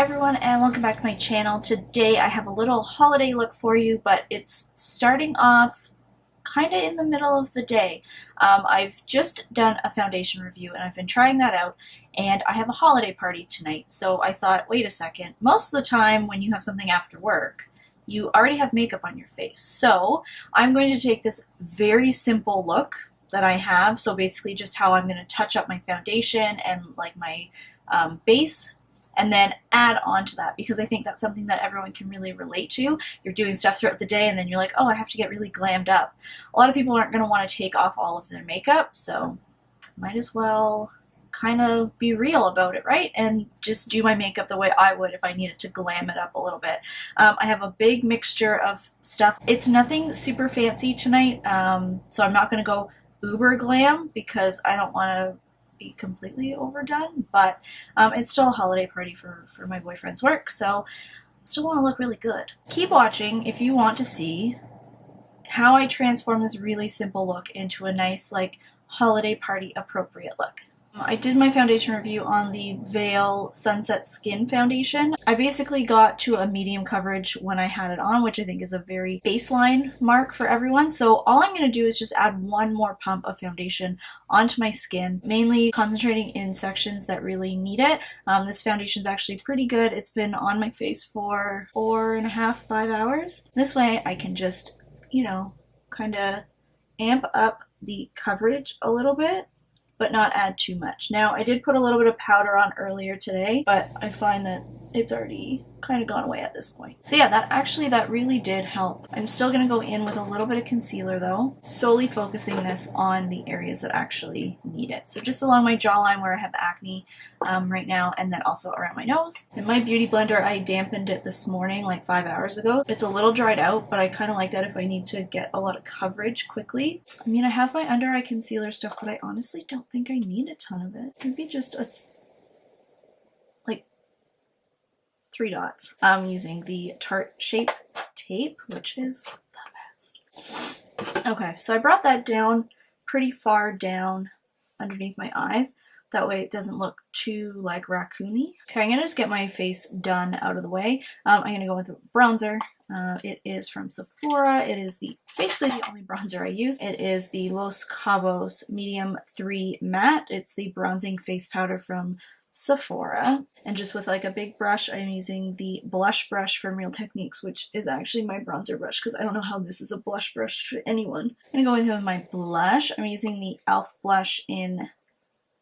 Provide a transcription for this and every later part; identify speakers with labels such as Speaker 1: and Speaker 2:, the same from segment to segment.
Speaker 1: Hi everyone and welcome back to my channel. Today I have a little holiday look for you, but it's starting off kind of in the middle of the day. I've just done a foundation review and I've been trying that out, and I have a holiday party tonight, so I thought, wait a second, most of the time when you have something after work you already have makeup on your face, so I'm going to take this very simple look that I have, so basically just how I'm going to touch up my foundation and like my base, and then add on to that, because I think that's something that everyone can really relate to. You're doing stuff throughout the day and then you're like, oh, I have to get really glammed up. A lot of people aren't going to want to take off all of their makeup, so might as well kind of be real about it, right? And just do my makeup the way I would if I needed to glam it up a little bit. I have a big mixture of stuff. It's nothing super fancy tonight, so I'm not going to go uber glam because I don't want to be completely overdone, but it's still a holiday party for my boyfriend's work, so I still want to look really good. Keep watching if you want to see how I transform this really simple look into a nice, like, holiday party appropriate look. I did my foundation review on the Veil Sunset Skin Foundation. I basically got to a medium coverage when I had it on, which I think is a very baseline mark for everyone. So all I'm going to do is just add one more pump of foundation onto my skin, mainly concentrating in sections that really need it. This foundation is actually pretty good. It's been on my face for 4.5, 5 hours. This way I can just, you know, kind of amp up the coverage a little bit, but not add too much. Now, I did put a little bit of powder on earlier today, but I find that it's already kind of gone away at this point. So yeah, that really did help. I'm still gonna go in with a little bit of concealer though, solely focusing this on the areas that actually need it. So just along my jawline where I have acne right now, and then also around my nose. In my beauty blender, I dampened it this morning, like 5 hours ago. It's a little dried out, but I kind of like that if I need to get a lot of coverage quickly. I mean, I have my under eye concealer stuff, but I honestly don't think I need a ton of it. Maybe just like 3 dots. I'm using the Tarte Shape Tape, which is the best. Okay, so I brought that down pretty far down underneath my eyes. That way it doesn't look too like raccoony. Okay, I'm gonna just get my face done out of the way. I'm gonna go with a bronzer. It is from Sephora. It is basically the only bronzer I use. It is the Los Cabos Medium 3 Matte. It's the bronzing face powder from Sephora, and just with like a big brush, I'm using the blush brush from Real Techniques, which is actually my bronzer brush because I don't know how this is a blush brush to anyone. I'm gonna go in with my blush. I'm using the e.l.f. blush in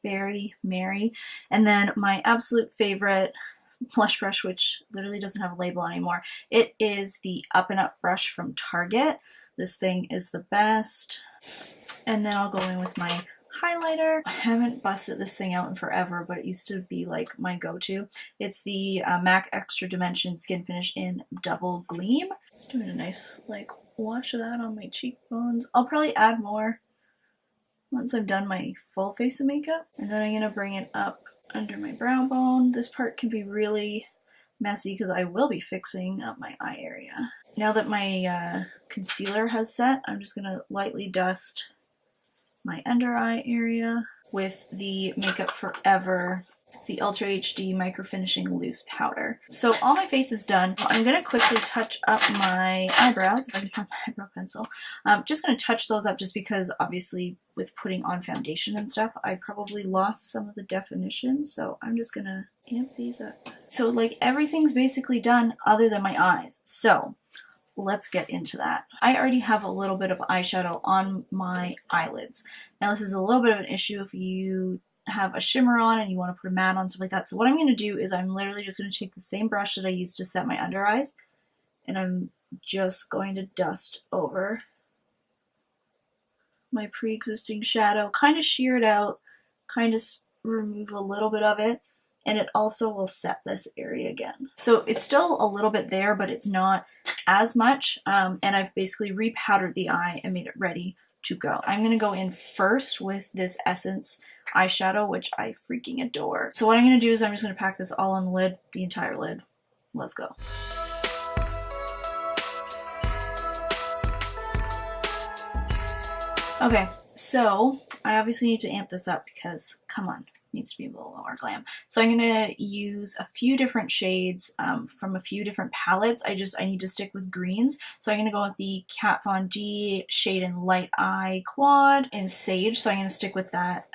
Speaker 1: Very Merry, and then my absolute favorite blush brush, which literally doesn't have a label anymore. It is the Up and Up brush from Target. This thing is the best. And then I'll go in with my highlighter. I haven't busted this thing out in forever, but it used to be like my go-to. It's the MAC Extra Dimension Skin Finish in Double Gleam. Just doing a nice like wash of that on my cheekbones. I'll probably add more once I've done my full face of makeup. And then I'm gonna bring it up under my brow bone. This part can be really messy because I will be fixing up my eye area. Now that my concealer has set, I'm just gonna lightly dust my under eye area with the Makeup Forever. It's the Ultra HD Microfinishing Loose Powder. So all my face is done. I'm going to quickly touch up my eyebrows, if I can find my eyebrow pencil. I'm just going to touch those up just because obviously with putting on foundation and stuff, I probably lost some of the definition. So I'm just going to amp these up. So like everything's basically done other than my eyes. So let's get into that. I already have a little bit of eyeshadow on my eyelids. Now this is a little bit of an issue if you have a shimmer on and you want to put a matte on, stuff like that. So what I'm going to do is I'm literally just going to take the same brush that I used to set my under eyes, and I'm just going to dust over my pre-existing shadow, kind of shear it out, kind of remove a little bit of it, and it also will set this area again. So it's still a little bit there, but it's not as much, and I've basically repowdered the eye and made it ready to go. I'm going to go in first with this Essence eyeshadow, which I freaking adore. So what I'm going to do is I'm just going to pack this all on the lid, the entire lid. Let's go. Okay, so I obviously need to amp this up because, come on, needs to be a little more glam. So I'm going to use a few different shades from a few different palettes. I need to stick with greens. So I'm going to go with the Kat Von D Shade and Light Eye Quad in Sage. So I'm going to stick with that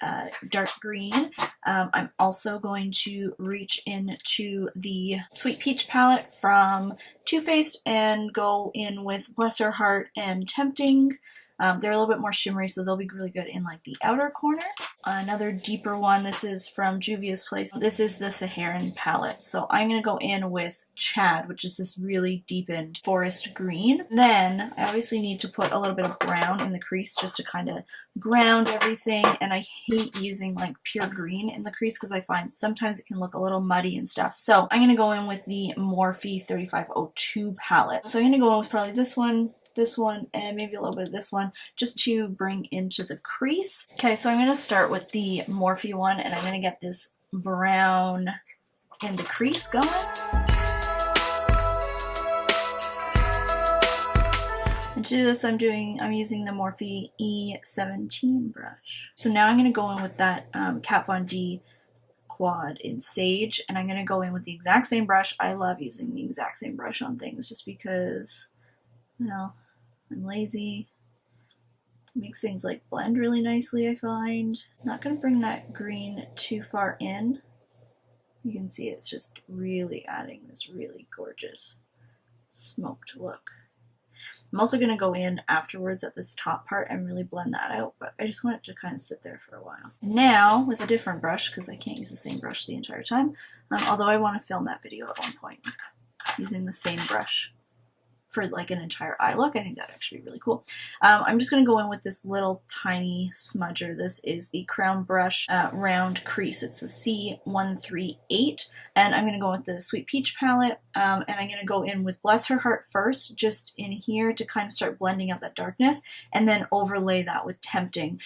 Speaker 1: dark green. I'm also going to reach into the Sweet Peach palette from Too Faced and go in with Bless Her Heart and Tempting. They're a little bit more shimmery, so they'll be really good in like the outer corner. Another deeper one, this is from Juvia's Place. This is the Saharan palette. So I'm going to go in with Chad, which is this really deepened forest green. Then I obviously need to put a little bit of brown in the crease just to kind of ground everything. And I hate using like pure green in the crease because I find sometimes it can look a little muddy and stuff. So I'm going to go in with the Morphe 3502 palette. So I'm going to go in with probably this one, and maybe a little bit of this one, just to bring into the crease. Okay, so I'm going to start with the Morphe one, and I'm going to get this brown in the crease going. And to do this, I'm using the Morphe E17 brush. So now I'm going to go in with that Kat Von D Quad in Sage, and I'm going to go in with the exact same brush. I love using the exact same brush on things just because, well, I'm lazy. It makes things like blend really nicely, I find. Not going to bring that green too far in. You can see it's just really adding this really gorgeous smoked look. I'm also going to go in afterwards at this top part and really blend that out, but I just want it to kind of sit there for a while. Now, with a different brush, because I can't use the same brush the entire time, although I want to film that video at one point using the same brush for like an entire eye look. I think that'd actually be really cool. I'm just going to go in with this little tiny smudger. This is the Crown Brush Round Crease. It's the C138, and I'm going to go with the Sweet Peach palette, and I'm going to go in with Bless Her Heart first, just in here to kind of start blending out that darkness, and then overlay that with Tempting,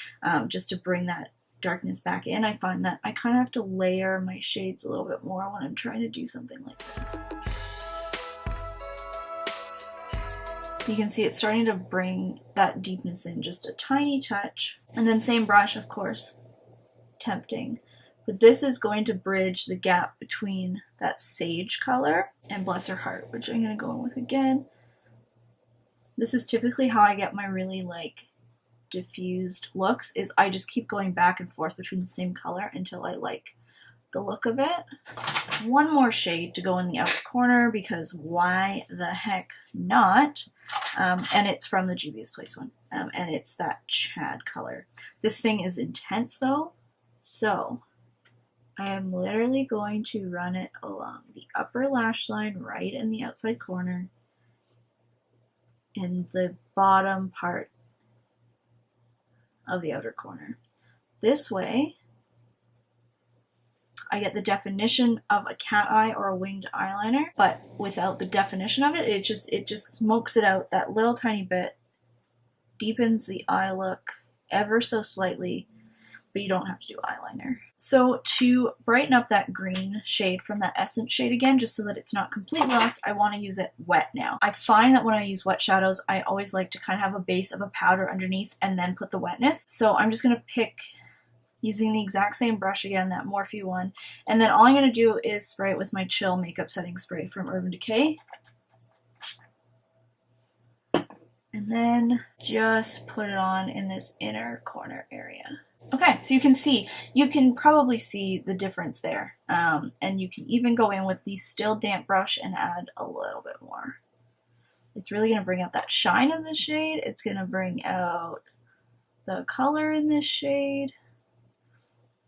Speaker 1: just to bring that darkness back in. I find that I kind of have to layer my shades a little bit more when I'm trying to do something like this. You can see it's starting to bring that deepness in just a tiny touch. And then same brush, of course, Tempting. But this is going to bridge the gap between that Sage color and Bless Her Heart, which I'm going to go in with again. This is typically how I get my really like diffused looks, is I just keep going back and forth between the same color until I like the look of it. One more shade to go in the outer corner, because why the heck not? And it's from the Juvia's Place one, and it's that Chad color. This thing is intense though, so I am literally going to run it along the upper lash line right in the outside corner and the bottom part of the outer corner. This way I get the definition of a cat eye or a winged eyeliner, but without the definition of it, it just smokes it out that little tiny bit, deepens the eye look ever so slightly, but you don't have to do eyeliner. So to brighten up that green shade from that Essence shade again, just so that it's not completely lost, I want to use it wet now. I find that when I use wet shadows, I always like to kind of have a base of a powder underneath and then put the wetness. So I'm just going to pick, using the exact same brush again, that Morphe one, and then all I'm going to do is spray it with my Chill Makeup Setting Spray from Urban Decay. And then just put it on in this inner corner area. Okay, so you can probably see the difference there. And you can even go in with the Still Damp brush and add a little bit more. It's really going to bring out that shine of this shade. It's going to bring out the color in this shade.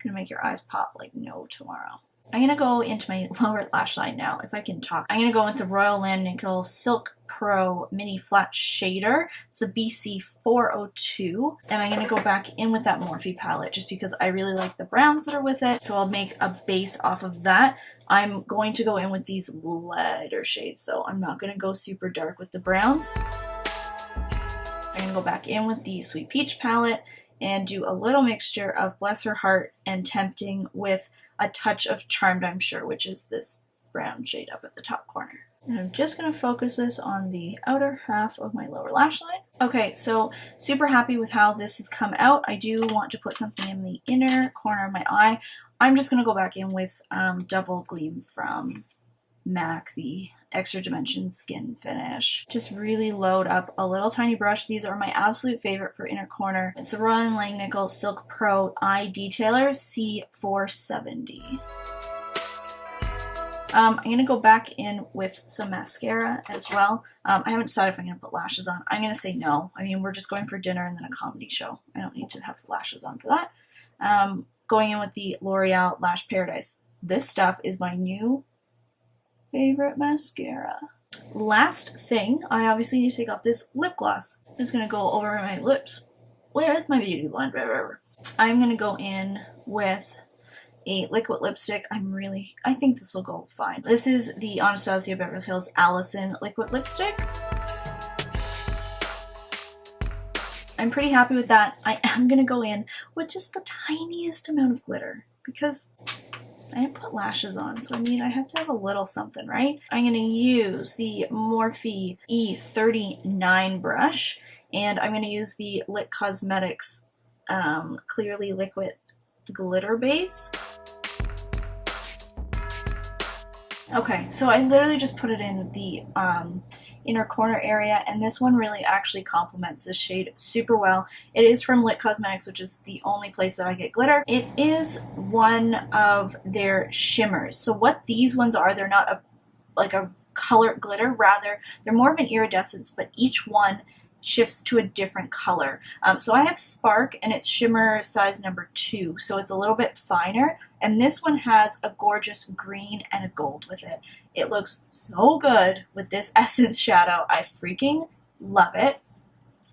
Speaker 1: Gonna make your eyes pop like no tomorrow. I'm gonna go into my lower lash line now, if I can talk. I'm gonna go with the Royal Nickel Silk Pro Mini Flat Shader. It's the BC 402. And I'm gonna go back in with that Morphe palette just because I really like the browns that are with it. So I'll make a base off of that. I'm going to go in with these lighter shades though. I'm not gonna go super dark with the browns. I'm gonna go back in with the Sweet Peach palette and do a little mixture of Bless Her Heart and Tempting with a touch of Charmed, I'm sure, which is this brown shade up at the top corner. And I'm just going to focus this on the outer half of my lower lash line. Okay, so super happy with how this has come out. I do want to put something in the inner corner of my eye. I'm just going to go back in with Double Gleam from MAC, the Extra Dimension Skin Finish. Just really load up a little tiny brush. These are my absolute favorite for inner corner. It's the Royal & Langnickel Silk Pro Eye Detailer C470. I'm going to go back in with some mascara as well. I haven't decided if I'm going to put lashes on. I'm going to say no. I mean, we're just going for dinner and then a comedy show. I don't need to have lashes on for that. Going in with the L'Oreal Lash Paradise. This stuff is my new favorite mascara. Last thing, I obviously need to take off this lip gloss. I'm just going to go over my lips with my beauty blend. I'm going to go in with a liquid lipstick. I think this will go fine. This is the Anastasia Beverly Hills Allison liquid lipstick. I'm pretty happy with that. I am going to go in with just the tiniest amount of glitter because I didn't put lashes on, so I mean I have to have a little something, right? I'm going to use the Morphe E39 brush, and I'm going to use the Lit Cosmetics Clearly Liquid Glitter Base. Okay, so I literally just put it in the inner corner area, and this one really actually complements this shade super well. It is from Lit Cosmetics, which is the only place that I get glitter. It is one of their shimmers. So what these ones are, they're not like a colored glitter, rather they're more of an iridescence, but each one shifts to a different color. So I have Spark, and it's shimmer size number 2, so it's a little bit finer, and this one has a gorgeous green and a gold with it. It looks so good with this Essence shadow. I freaking love it.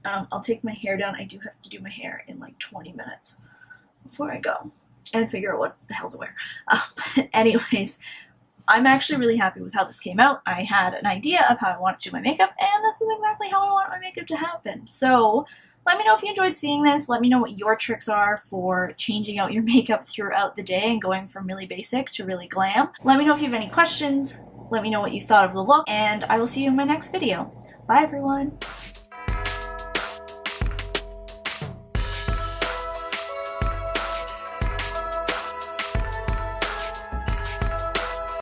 Speaker 1: I'll take my hair down. I do have to do my hair in like 20 minutes before I go and figure out what the hell to wear. Anyways, I'm actually really happy with how this came out. I had an idea of how I want to do my makeup, and this is exactly how I want my makeup to happen. So let me know if you enjoyed seeing this. Let me know what your tricks are for changing out your makeup throughout the day and going from really basic to really glam. Let me know if you have any questions. Let me know what you thought of the look, and I will see you in my next video. Bye, everyone.